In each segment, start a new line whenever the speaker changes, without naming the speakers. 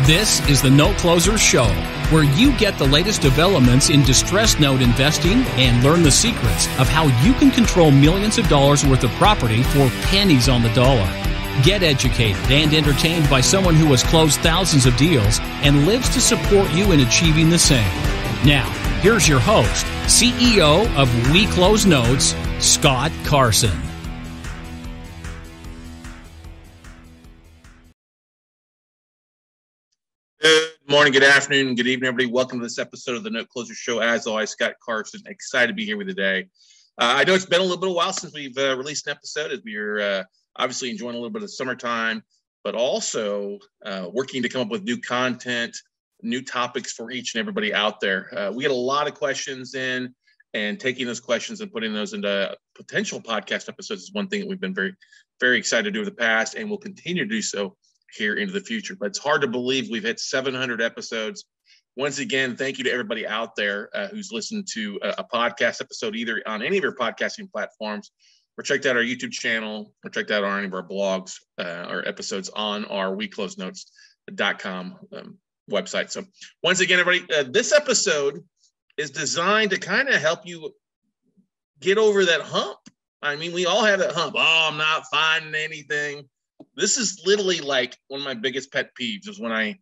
This is the Note Closer Show, where you get the latest developments in distressed note investing and learn the secrets of how you can control millions of dollars worth of property for pennies on the dollar. Get educated and entertained by someone who has closed thousands of deals and lives to support you in achieving the same. Now, here's your host, CEO of We Close Notes, Scott Carson.
Good morning, good afternoon, good evening, everybody. Welcome to this episode of the Note Closer Show. As always, Scott Carson, excited to be here with you today. I know it's been a little bit of a while since we've released an episode, as we're obviously enjoying a little bit of summertime, but also working to come up with new content, new topics for each and everybody out there. We get a lot of questions in, and taking those questions and putting those into potential podcast episodes is one thing that we've been very, very excited to do in the past, and will continue to do so here into the future. But it's hard to believe we've hit 700 episodes. Once again, thank you to everybody out there who's listened to a podcast episode, either on any of your podcasting platforms, or checked out our YouTube channel, or checked out any of our blogs or episodes on our WeCloseNotes.com website. So once again, everybody, this episode is designed to kind of help you get over that hump. I mean, we all have that hump. Oh, I'm not finding anything. This is literally like one of my biggest pet peeves is when I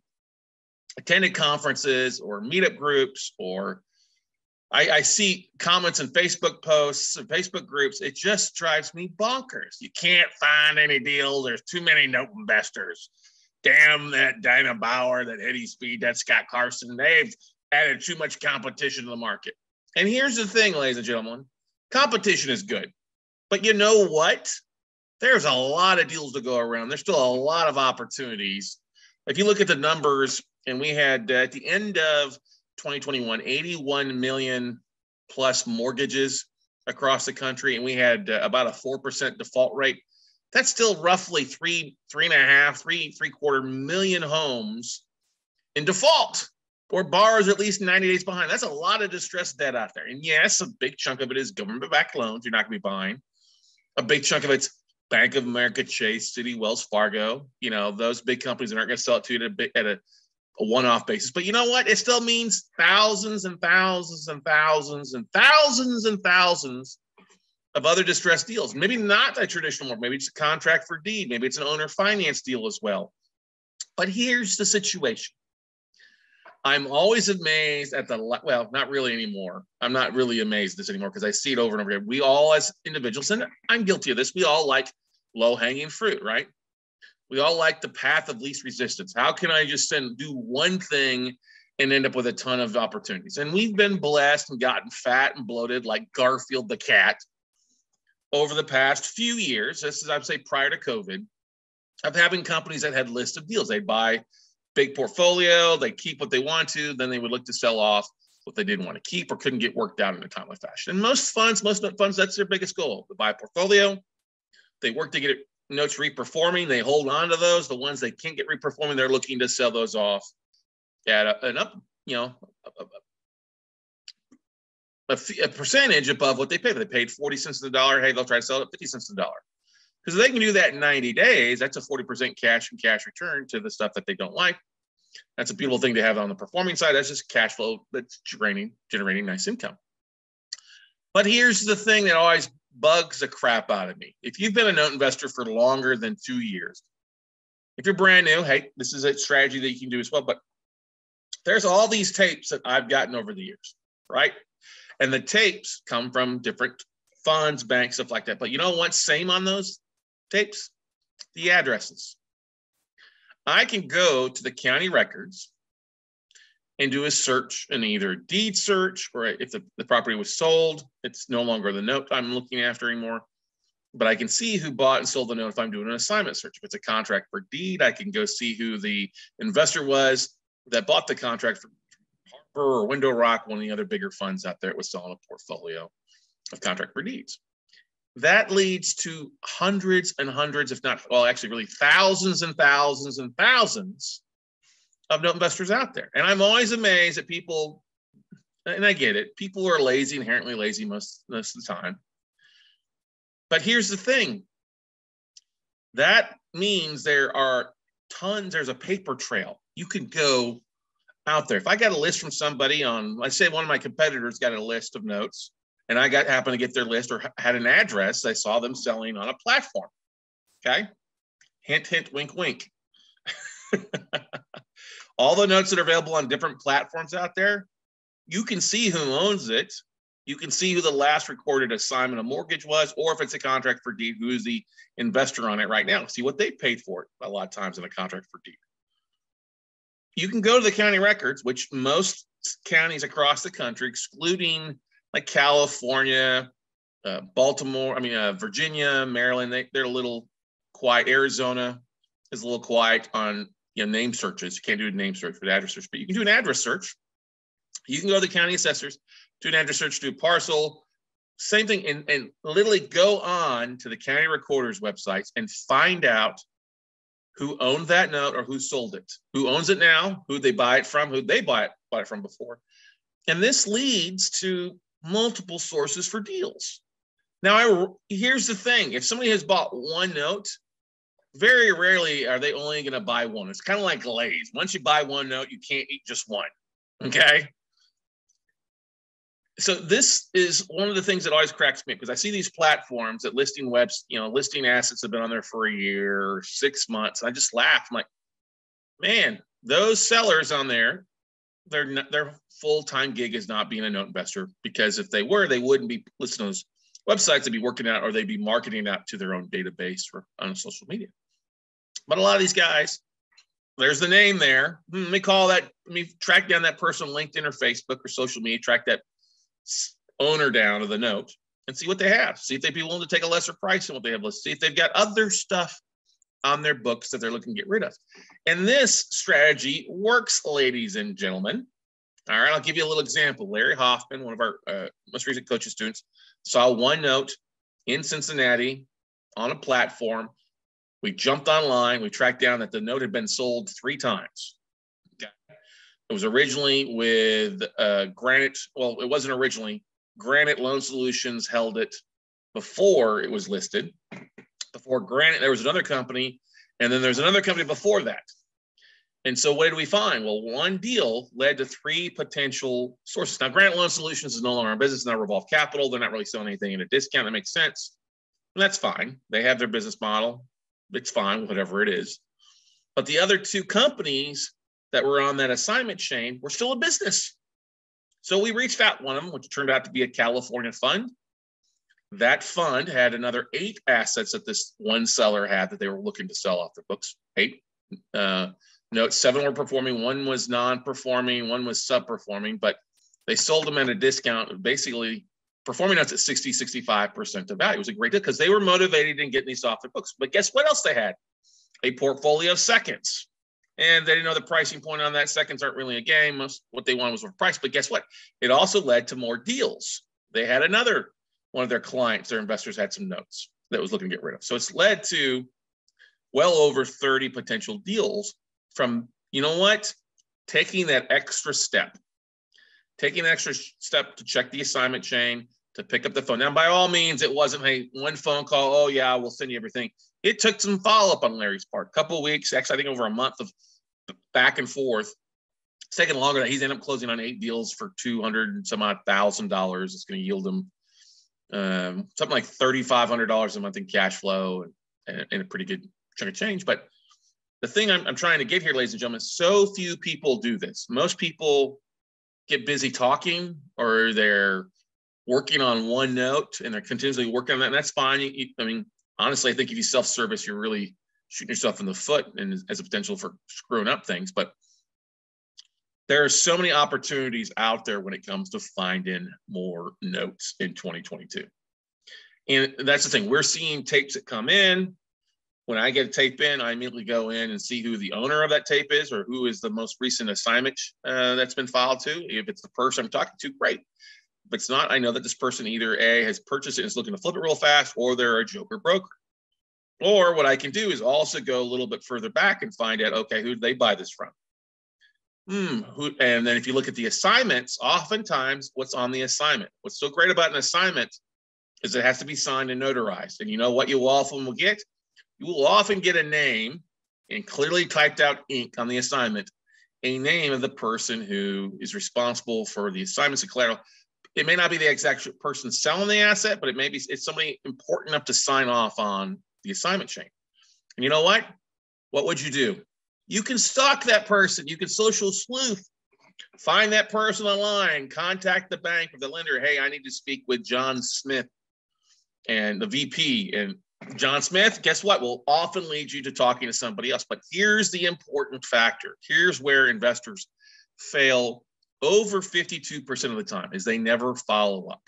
attended conferences or meetup groups, or I see comments in Facebook posts and Facebook groups. It just drives me bonkers. You can't find any deals. There's too many note investors. Damn that Dana Bauer, that Eddie Speed, that Scott Carson. They've added too much competition to the market. And here's the thing, ladies and gentlemen, competition is good. But you know what? There's a lot of deals to go around. There's still a lot of opportunities. If you look at the numbers, and we had at the end of 2021, 81 million plus mortgages across the country, and we had about a 4% default rate. That's still roughly three quarter million homes in default, or borrowers at least 90 days behind. That's a lot of distressed debt out there. And yes, a big chunk of it is government-backed loans. You're not going to be buying. A big chunk of it's Bank of America, Chase, Citi, Wells Fargo. You know, those big companies aren't going to sell it to you at a one-off basis. But you know what? It still means thousands and thousands and thousands and thousands and thousands of other distressed deals. Maybe not that traditional one. Maybe it's a contract for deed. Maybe it's an owner finance deal as well. But here's the situation. I'm always amazed at well, not really anymore. I'm not really amazed at this anymore because I see it over and over again. We all, as individuals, and I'm guilty of this, we all like low-hanging fruit, right? We all like the path of least resistance. How can I just do one thing and end up with a ton of opportunities? And we've been blessed and gotten fat and bloated like Garfield the cat over the past few years. This is, I'd say, prior to COVID, of having companies that had lists of deals. They'd buy big portfolio, they keep what they want to, then they would look to sell off what they didn't want to keep or couldn't get worked out in a timely fashion. And most funds, that's their biggest goal. They buy a portfolio, they work to get notes reperforming, they hold on to those. The ones they can't get reperforming, they're looking to sell those off at a percentage above what they paid. If they paid 40 cents on the dollar, hey, they'll try to sell it at 50 cents on the dollar. Because if they can do that in 90 days, that's a 40% cash and cash return to the stuff that they don't like. That's a beautiful thing to have on the performing side. That's just cash flow that's generating nice income. But here's the thing that always bugs the crap out of me. If you've been a note investor for longer than 2 years, if you're brand new, hey, this is a strategy that you can do as well. But there's all these tapes that I've gotten over the years, right? And the tapes come from different funds, banks, stuff like that. But you know what's same on those tapes? The addresses. I can go to the county records and do a search, and either deed search, or if the property was sold, it's no longer the note I'm looking after anymore. But I can see who bought and sold the note if I'm doing an assignment search. If it's a contract for deed, I can go see who the investor was that bought the contract for Harper or Window Rock, one of the other bigger funds out there that was selling a portfolio of contract for deeds. That leads to hundreds and hundreds, if not, well, actually really thousands and thousands and thousands of note investors out there. And I'm always amazed at people, and I get it, people are lazy, inherently lazy most of the time. But here's the thing. That means there are tons, there's a paper trail you can go out there. If I got a list from somebody on, let's say one of my competitors got a list of notes, and I happened to get their list or had an address, I saw them selling on a platform. Okay. Hint, hint, wink, wink. All the notes that are available on different platforms out there, you can see who owns it. You can see who the last recorded assignment of mortgage was, or if it's a contract for deed, who's the investor on it right now. See what they paid for it a lot of times in a contract for deed. You can go to the county records, which most counties across the country, excluding like California, Baltimore, Virginia, Maryland, they're a little quiet. Arizona is a little quiet on name searches. You can't do a name search with address search, but you can do an address search. You can go to the county assessors, do an address search, do a parcel, same thing, and literally go on to the county recorder's websites and find out who owned that note or who sold it, who owns it now, who they buy it from, who they bought it from before. And this leads to multiple sources for deals. Now, here's the thing. If somebody has bought one note, very rarely are they only going to buy one. It's kind of like Lay's. Once you buy one note, you can't eat just one, okay? So this is one of the things that always cracks me, because I see these platforms that listing assets have been on there for a year or 6 months. I just laugh. I'm like, man, those sellers on there, their full-time gig is not being a note investor, because if they were, they wouldn't be listed on those websites. They'd be working out, or they'd be marketing out to their own database or on social media. But a lot of these guys, there's the name there. Let me track down that person on LinkedIn or Facebook or social media, track that owner down of the note and see what they have. See if they'd be willing to take a lesser price than what they have. Let's see if they've got other stuff on their books that they're looking to get rid of. And this strategy works, ladies and gentlemen. All right, I'll give you a little example. Larry Hoffman, one of our most recent coaching students, saw one note in Cincinnati on a platform. We jumped online. We tracked down that the note had been sold 3 times. Okay. It was originally with Granite. Well, it wasn't originally. Granite Loan Solutions held it before it was listed. Before Granite, there was another company, and then there's another company before that. And so what did we find? Well, one deal led to 3 potential sources. Now, Granite Loan Solutions is no longer in business, now Revolve Capital. They're not really selling anything at a discount. That makes sense. And that's fine. They have their business model. It's fine, whatever it is. But the other 2 companies that were on that assignment chain were still in business. So we reached out one of them, which turned out to be a California fund. That fund had another 8 assets that this one seller had that they were looking to sell off their books. 8 notes, 7 were performing, 1 was non-performing, 1 was sub-performing, but they sold them at a discount, basically performing notes at 60, 65% of value. It was a great deal because they were motivated in getting these off their books. But guess what else they had? A portfolio of seconds. And they didn't know the pricing point on that. Seconds aren't really a game. Most what they wanted was for price. But guess what? It also led to more deals. They had one of their clients, their investors had some notes that was looking to get rid of. So it's led to well over 30 potential deals from, taking that extra step. Taking an extra step to check the assignment chain, to pick up the phone. Now, by all means, it wasn't, hey, one phone call, oh, yeah, we'll send you everything. It took some follow-up on Larry's part, a couple of weeks, actually, I think over a month of back and forth. It's taken longer. He's ended up closing on 8 deals for $200,000 and some odd thousand. It's going to yield him something like $3,500 a month in cash flow and a pretty good chunk of change. But the thing I'm trying to get here, ladies and gentlemen, so few people do this. Most people get busy talking, or they're working on one note and they're continuously working on that. And that's fine. Honestly, I think if you self-service, you're really shooting yourself in the foot and as a potential for screwing up things. But there are so many opportunities out there when it comes to finding more notes in 2022. And that's the thing. We're seeing tapes that come in. When I get a tape in, I immediately go in and see who the owner of that tape is, or who is the most recent assignment that's been filed to. If it's the person I'm talking to, great. If it's not, I know that this person either A, has purchased it and is looking to flip it real fast, or they're a joker broker. Or what I can do is also go a little bit further back and find out, okay, who did they buy this from? And then if you look at the assignments, oftentimes what's on the assignment. What's so great about an assignment is it has to be signed and notarized. And you know what you often will get? You will often get a name in clearly typed out ink on the assignment a name of the person who is responsible for the assignments of collateral. It may not be the exact person selling the asset, but it's somebody important enough to sign off on the assignment chain. And you know what? What would you do? You can stalk that person. You can social sleuth. Find that person online. Contact the bank or the lender. Hey, I need to speak with John Smith and the VP. And John Smith, guess what? Will often lead you to talking to somebody else. But here's the important factor. Here's where investors fail over 52% of the time is they never follow up.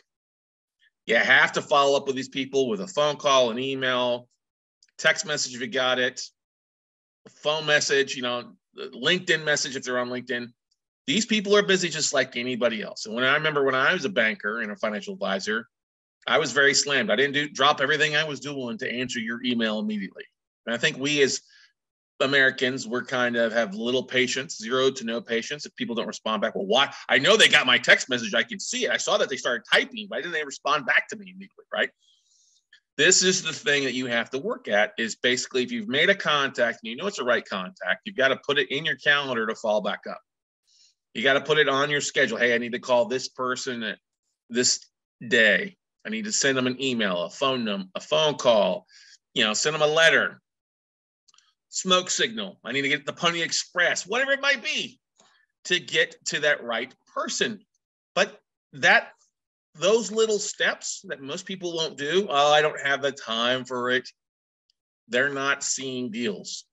You have to follow up with these people with a phone call, an email, text message if you got it, a phone message, LinkedIn message if they're on LinkedIn. These people are busy just like anybody else. And I remember when I was a banker and a financial advisor, I was very slammed. I didn't drop everything I was doing to answer your email immediately. And I think we as Americans, we're kind of have little patience, 0 to no patience. If people don't respond back, well, why? I know they got my text message. I can see it. I saw that they started typing, but I didn't respond back to me immediately, right? This is the thing that you have to work at is basically if you've made a contact and you know it's the right contact, you've got to put it in your calendar to follow back up. You got to put it on your schedule. Hey, I need to call this person at this day. I need to send them an email, a phone call, send them a letter, smoke signal. I need to get the Pony Express, whatever it might be, to get to that right person. But those little steps that most people won't do, I don't have the time for it. They're not seeing deals.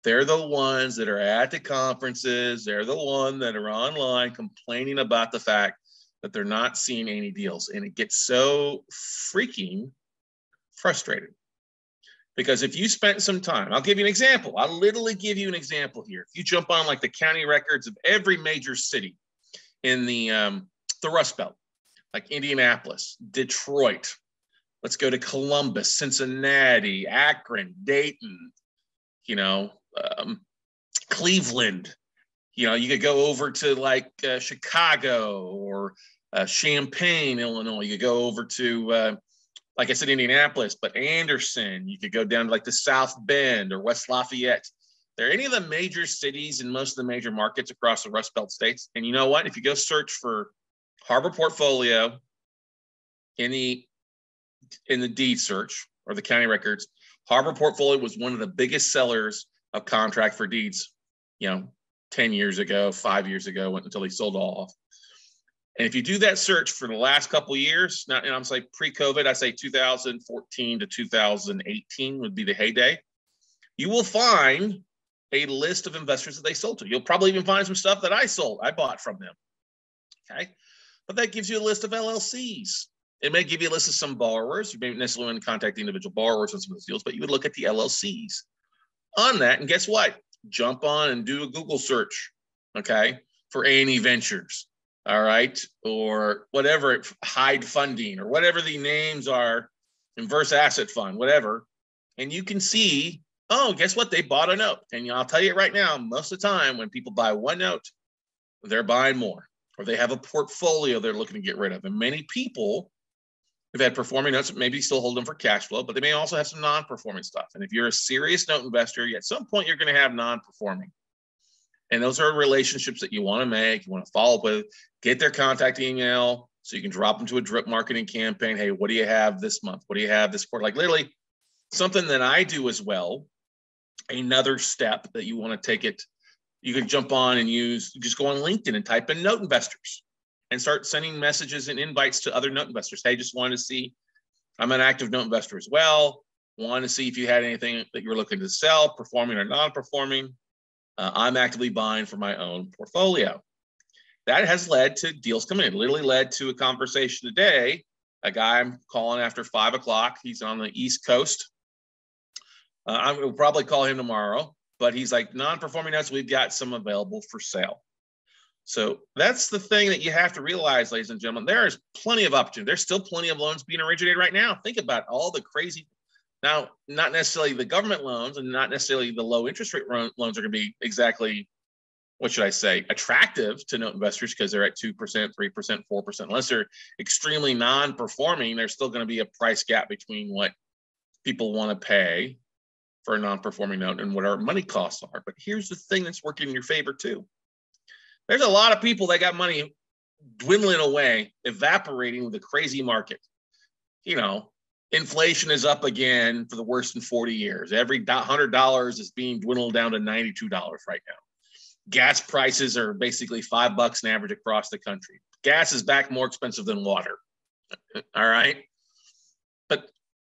They're the ones that are at the conferences. They're the ones that are online complaining about the fact that they're not seeing any deals. And it gets so freaking frustrating. Because if you spent some time, I'll give you an example. I'll literally give you an example here. If you jump on like the county records of every major city in the Rust Belt, like Indianapolis, Detroit, let's go to Columbus, Cincinnati, Akron, Dayton, Cleveland. You could go over to like Chicago or Champaign, Illinois. You could go over to, like I said, Indianapolis, but Anderson. You could go down to like the South Bend or West Lafayette. They're any of the major cities in most of the major markets across the Rust Belt states. And you know what? If you go search for Harbor Portfolio in the deed search or the county records, Harbor Portfolio was one of the biggest sellers of contract for deeds, 10 years ago, 5 years ago, until they sold all off. And if you do that search for the last couple of years, now, I'm saying pre-COVID, I say 2014 to 2018 would be the heyday. You will find a list of investors that they sold to. You'll probably even find some stuff that I bought from them. Okay. But that gives you a list of LLCs. It may give you a list of some borrowers. You may necessarily want to contact the individual borrowers on some of those deals, but you would look at the LLCs on that. And guess what? Jump on and do a Google search, okay, for A&E Ventures, all right, or whatever, Hyde Funding, or whatever the names are, Inverse Asset Fund, whatever. And you can see, guess what? They bought a note. And I'll tell you right now, most of the time when people buy one note, they're buying more, or they have a portfolio they're looking to get rid of. And many people have had performing notes, maybe still hold them for cash flow, but they may also have some non-performing stuff. And if you're a serious note investor, at some point you're going to have non-performing. And those are relationships that you want to make, you want to follow up with, get their contact email so you can drop them to a drip marketing campaign. Hey, what do you have this month? What do you have this quarter? Like literally something that I do as well, another step that you want to take it, you can jump on and just go on LinkedIn and type in note investors and start sending messages and invites to other note investors. Hey, just wanted to see, I'm an active note investor as well. Want to see if you had anything that you were looking to sell, performing or non-performing. I'm actively buying for my own portfolio. That has led to deals coming in. It literally led to a conversation today. A guy I'm calling after 5 o'clock. He's on the East Coast. I will probably call him tomorrow, but he's like, non-performing notes, we've got some available for sale. So that's the thing that you have to realize, ladies and gentlemen. There is plenty of opportunity. There's still plenty of loans being originated right now. Think about all the crazy, now, not necessarily the government loans and not necessarily the low interest rate loans are going to be exactly, what should I say, attractive to note investors because they're at 2%, 3%, 4%. Unless they're extremely non-performing, there's still going to be a price gap between what people want to pay for a non-performing note and what our money costs are. But here's the thing that's working in your favor too. There's a lot of people that got money dwindling away, evaporating with the crazy market. You know, inflation is up again for the worst in 40 years. Every $100 is being dwindled down to $92 right now. Gas prices are basically $5 an average across the country. Gas is back more expensive than water. All right. But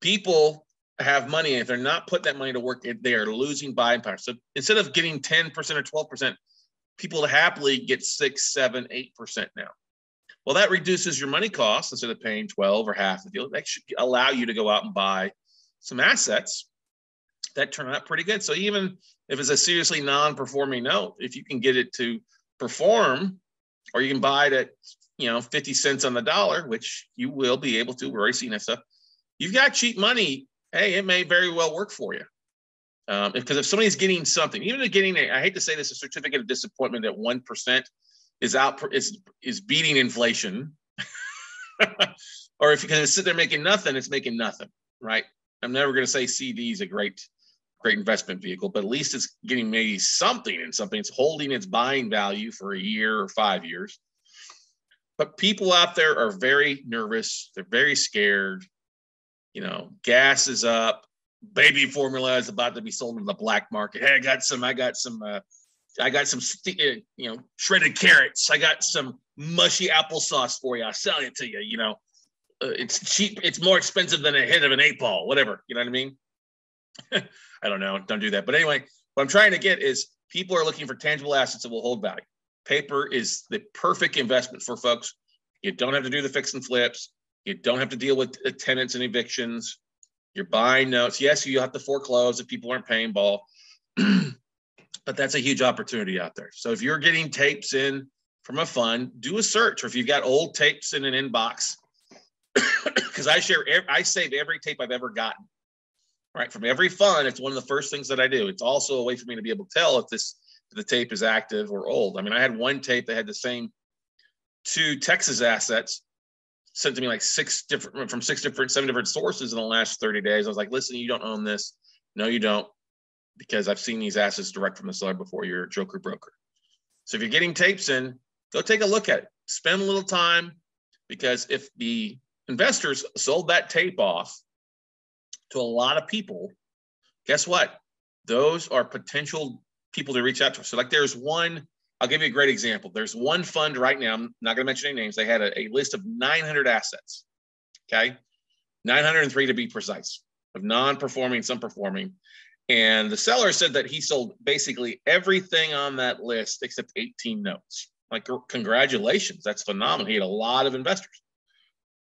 people have money. And if they're not putting that money to work, they are losing buying power. So instead of getting 10% or 12%, people happily get 6, 7, 8% now. Well, that reduces your money costs instead of paying 12 or half the deal. That should allow you to go out and buy some assets that turn out pretty good. So even if it's a seriously non-performing note, if you can get it to perform, or you can buy it at 50 cents on the dollar, which you will be able to. We're already seeing that stuff. You've got cheap money. Hey, it may very well work for you. Because if somebody's getting something, even if getting I hate to say this, a certificate of disappointment at 1% is beating inflation. Or because it's sitting there making nothing, it's making nothing, right? I'm never going to say CD is a great investment vehicle, but at least it's getting maybe something in something. It's holding its buying value for a year or 5 years. But people out there are very nervous. They're very scared. Gas is up. Baby formula is about to be sold in the black market. Hey, I got some shredded carrots. I got some mushy applesauce for you. I'll sell it to you. It's cheap. It's more expensive than a hit of an 8-ball, whatever. You know what I mean? I don't know. Don't do that. But anyway, what I'm trying to get is people are looking for tangible assets that will hold value. Paper is the perfect investment for folks. You don't have to do the fix and flips. You don't have to deal with tenants and evictions. You're buying notes. Yes, you have to foreclose if people aren't paying ball. But that's a huge opportunity out there. So if you're getting tapes in from a fund, do a search. Or if you've got old tapes in an inbox, because I save every tape I've ever gotten. Right, from every fund, it's one of the first things that I do. It's also a way for me to be able to tell if the tape is active or old. I mean, I had one tape that had the same 2 Texas assets sent to me like 7 different sources in the last 30 days. I was like, listen, you don't own this. No, you don't, because I've seen these assets direct from the seller before. You're a joker broker. So if you're getting tapes in, go take a look at it. Spend a little time, because if the investors sold that tape off to a lot of people, guess what? Those are potential people to reach out to. So like there's one, I'll give you a great example. There's one fund right now, I'm not going to mention any names. They had a list of 900 assets, okay? 903 to be precise, of non-performing, some performing. And the seller said that he sold basically everything on that list except 18 notes. Like, congratulations, that's phenomenal. He had a lot of investors.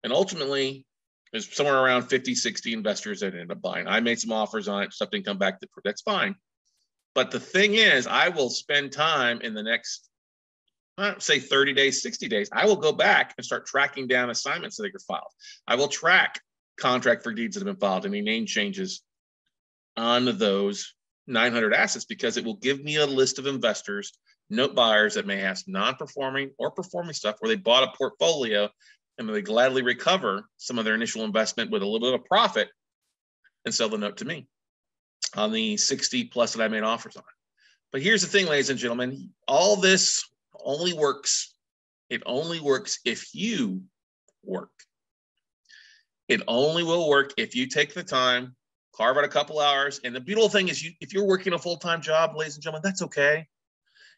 And ultimately, there's somewhere around 50, 60 investors that ended up buying. I made some offers on it. Stuff didn't come back. That's fine. But the thing is, I will spend time in the next, say 30 days, 60 days. I will go back and start tracking down assignments that are filed. I will track contract for deeds that have been filed, any name changes on those 900 assets, because it will give me a list of investors, note buyers that may have non-performing or performing stuff where they bought a portfolio and they gladly recover some of their initial investment with a little bit of profit and sell the note to me on the 60 plus that I made offers on. But here's the thing, ladies and gentlemen, all this only works. It only works if you work. It only will work if you take the time, carve out a couple hours. And the beautiful thing is, if you're working a full-time job, ladies and gentlemen, that's okay.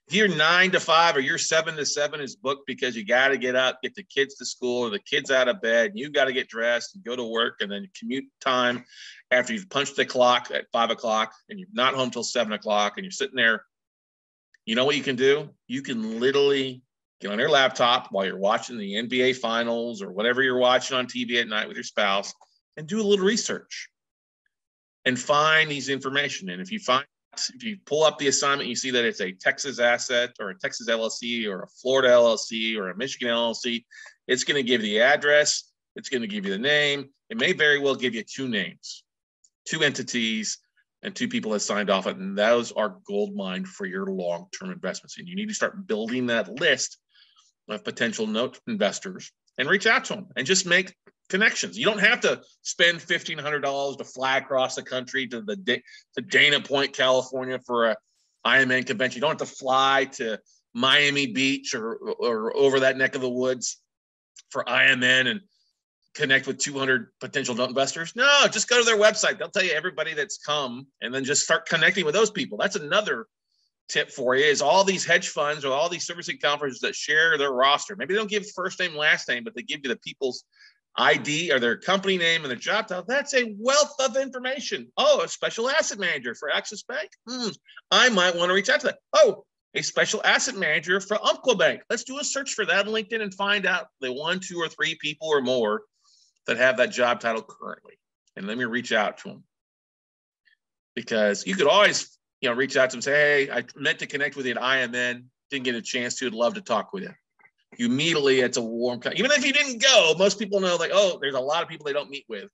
If you're 9 to 5 or you're 7 to 7 is booked because you got to get up, get the kids to school, or the kids out of bed, and you got to get dressed and go to work, and then commute time after you've punched the clock at 5 o'clock and you're not home till 7 o'clock and you're sitting there, you know what you can do? You can literally get on your laptop while you're watching the NBA finals or whatever you're watching on TV at night with your spouse and do a little research and find these information. And if you pull up the assignment, you see that it's a Texas asset or a Texas LLC or a Florida LLC or a Michigan LLC, it's going to give you the address. It's going to give you the name. It may very well give you 2 names, 2 entities, and 2 people that signed off it. And those are gold mine for your long-term investments. And you need to start building that list of potential note investors and reach out to them and just make connections. You don't have to spend $1,500 to fly across the country to Dana Point, California for a IMN convention. You don't have to fly to Miami Beach or over that neck of the woods for IMN and connect with 200 potential investors. No, just go to their website. They'll tell you everybody that's come, and then just start connecting with those people. That's another tip for you, is all these hedge funds or all these servicing conferences that share their roster. Maybe they don't give first name, last name, but they give you the people's ID or their company name and their job title. That's a wealth of information. Oh, a special asset manager for Axis Bank. I might want to reach out to that. Oh, a special asset manager for Umpqua Bank. Let's do a search for that on LinkedIn and find out the 1, 2, or 3 people or more that have that job title currently. And let me reach out to them. Because you could always, reach out to them and say, hey, I meant to connect with you at IMN, didn't get a chance to, I'd love to talk with you. Immediately, it's a warm, even if you didn't go, most people know, like, oh, there's a lot of people they don't meet with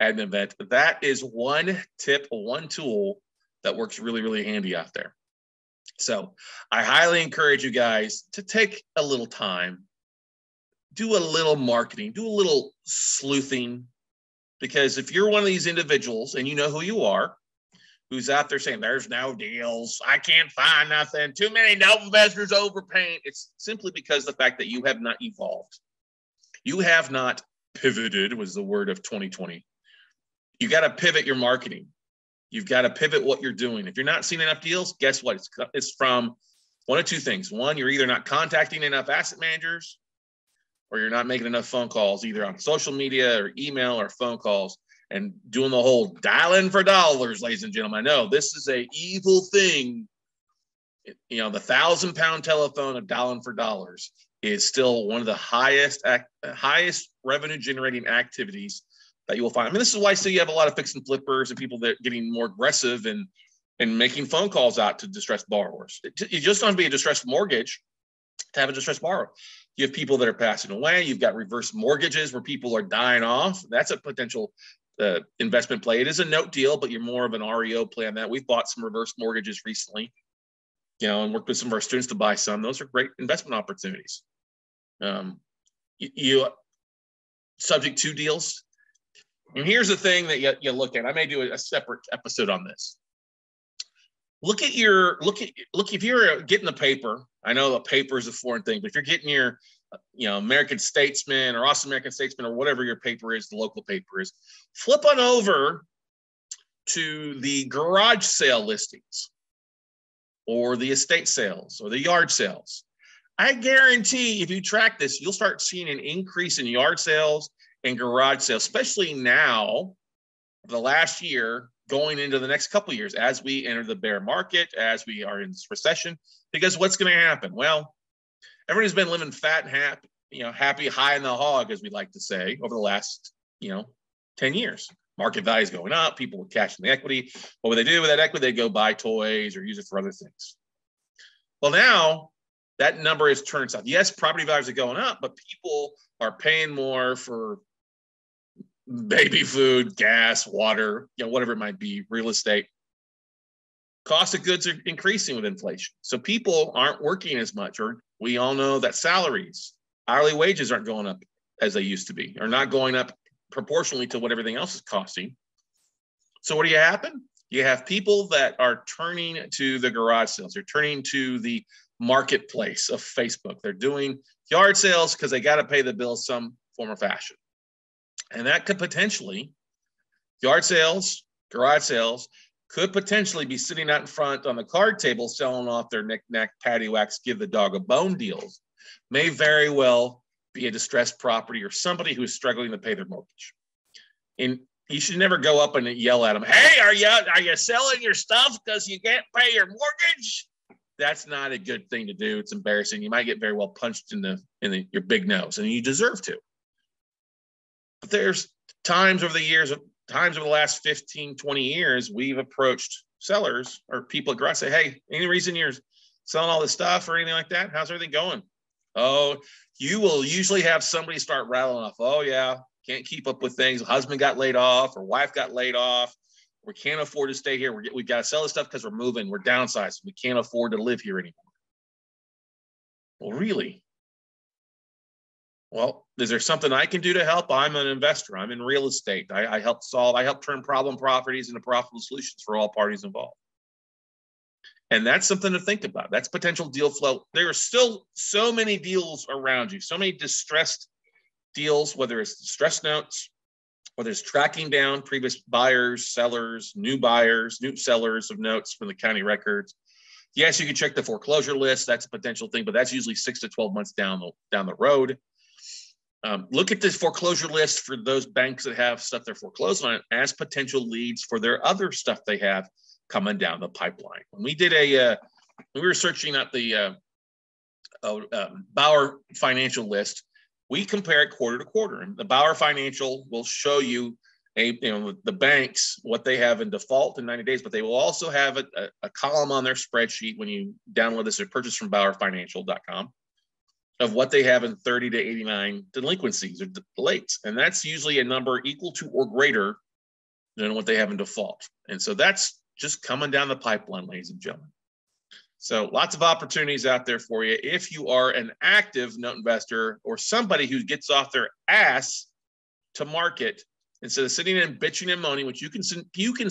at an event. But that is one tip, one tool that works really, really handy out there. So I highly encourage you guys to take a little time, do a little marketing, do a little sleuthing, because if you're one of these individuals and you know who you are, who's out there saying there's no deals, I can't find nothing, too many note investors overpaying, it's simply because the fact that you have not evolved. You have not pivoted, was the word of 2020. You got to pivot your marketing. You've got to pivot what you're doing. If you're not seeing enough deals, guess what? It's from one of two things. One, you're either not contacting enough asset managers, or you're not making enough phone calls, either on social media or email or phone calls, and doing the whole dialing for dollars, ladies and gentlemen. I know this is a evil thing. The 1,000-pound telephone of dialing for dollars is still one of the highest revenue generating activities that you will find. I mean, this is why I say you have a lot of fix and flippers and people that are getting more aggressive and making phone calls out to distressed borrowers. You just don't be a distressed mortgage to have a distressed borrower. You have people that are passing away. You've got reverse mortgages where people are dying off. That's a potential investment play. It is a note deal, but you're more of an REO play on that. We've bought some reverse mortgages recently, and worked with some of our students to buy some. Those are great investment opportunities. You subject to deals. And here's the thing that you look at. I may do a separate episode on this. Look if you're getting the paper. I know the paper is a foreign thing, but if you're getting your, American Statesman or Austin American Statesman or whatever your paper is, the local paper is, flip on over to the garage sale listings or the estate sales or the yard sales. I guarantee if you track this, you'll start seeing an increase in yard sales and garage sales, especially now, the last year, going into the next couple of years, as we enter the bear market, as we are in this recession. Because what's going to happen? Well, everybody's been living fat and happy, high in the hog, as we like to say, over the last, 10 years. Market value is going up. People were cashing the equity. What would they do with that equity? They go buy toys or use it for other things. Well, now that number has turned south. Yes, property values are going up, but people are paying more for baby food, gas, water, whatever it might be, real estate. Cost of goods are increasing with inflation. So people aren't working as much, or we all know that salaries, hourly wages aren't going up as they used to be, or not going up proportionally to what everything else is costing. So what do you happen? You have people that are turning to the garage sales. They're turning to the marketplace of Facebook. They're doing yard sales because they got to pay the bills some form or fashion. And that could potentially, yard sales, garage sales, could potentially be sitting out in front on the card table selling off their knick-knack, patty wax, give the dog a bone deals. May very well be a distressed property or somebody who is struggling to pay their mortgage. And you should never go up and yell at them, hey, are you selling your stuff because you can't pay your mortgage? That's not a good thing to do. It's embarrassing. You might get very well punched in your big nose, and you deserve to. But there's times over the last 15, 20 years, we've approached sellers or people at garage say, hey, any reason you're selling all this stuff or anything like that? How's everything going? Oh, you will usually have somebody start rattling off. Oh, yeah, can't keep up with things. Husband got laid off or wife got laid off. We can't afford to stay here. We've got to sell this stuff because we're moving. We're downsizing. We can't afford to live here anymore. Well, really? Well, is there something I can do to help? I'm an investor. I'm in real estate. I help turn problem properties into profitable solutions for all parties involved. And that's something to think about. That's potential deal flow. There are still so many deals around you, so many distressed deals, whether it's distressed notes, whether it's tracking down previous buyers, sellers, new buyers, new sellers of notes from the county records. Yes, you can check the foreclosure list. That's a potential thing, but that's usually 6 to 12 months down the road. Look at this foreclosure list for those banks that have stuff they're foreclosing on as potential leads for their other stuff they have coming down the pipeline. When we did we were searching out the Bauer Financial list, we compare it quarter to quarter. And the Bauer Financial will show you the banks, what they have in default in 90 days, but they will also have a column on their spreadsheet when you download this or purchase from BauerFinancial.com of what they have in 30 to 89 delinquencies or delays. And that's usually a number equal to or greater than what they have in default. And so that's just coming down the pipeline, ladies and gentlemen. So lots of opportunities out there for you. If you are an active note investor or somebody who gets off their ass to market instead of sitting and bitching and moaning, which you can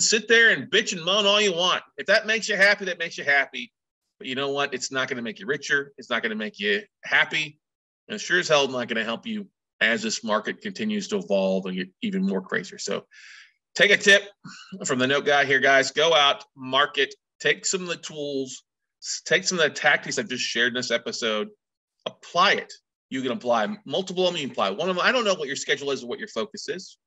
sit there and bitch and moan all you want. If that makes you happy, that makes you happy. But you know what? It's not going to make you richer. It's not going to make you happy. And sure as hell not going to help you as this market continues to evolve and get even more crazier. So take a tip from the note guy here, guys. Go out, market, take some of the tools, take some of the tactics I've just shared in this episode, apply it. You can apply multiple of them. You can apply one of them. I don't know what your schedule is or what your focus is.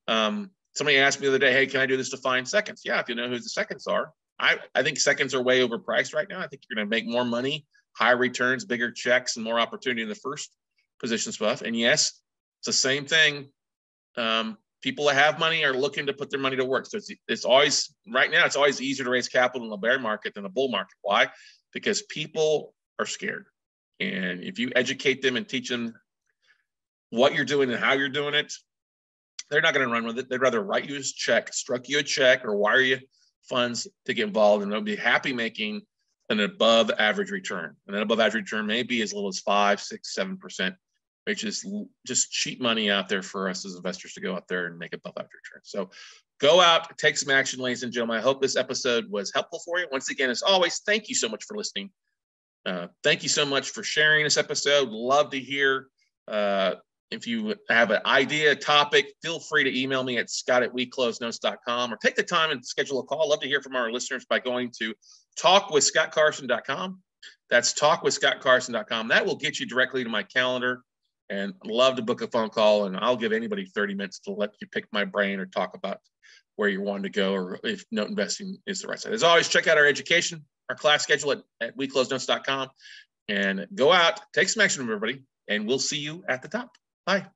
Somebody asked me the other day, hey, can I do this to find seconds? Yeah, if you know who the seconds are. I think seconds are way overpriced right now. I think you're going to make more money, higher returns, bigger checks, and more opportunity in the first position stuff. And yes, it's the same thing. People that have money are looking to put their money to work. So it's always, right now, it's always easier to raise capital in a bear market than a bull market. Why? Because people are scared. And if you educate them and teach them what you're doing and how you're doing it, they're not going to run with it. They'd rather write you a check, struck you a check, or wire you funds to get involved, and they'll be happy making an above average return. And an above average return may be as little as 5, 6, 7%, which is just cheap money out there for us as investors to go out there and make above average return. So go out, take some action, ladies and gentlemen. I hope this episode was helpful for you. Once again, as always, thank you so much for listening. Thank you so much for sharing this episode. Love to hear if you have an idea, a topic, feel free to email me at scott@weclosenotes.com or take the time and schedule a call. Love to hear from our listeners by going to talkwithscottcarson.com. That's talkwithscottcarson.com. That will get you directly to my calendar, and I'd love to book a phone call, and I'll give anybody 30 minutes to let you pick my brain or talk about where you want to go or if note investing is the right side. As always, check out our education, our class schedule at weclosenotes.com, and go out, take some action, everybody, and we'll see you at the top. Bye.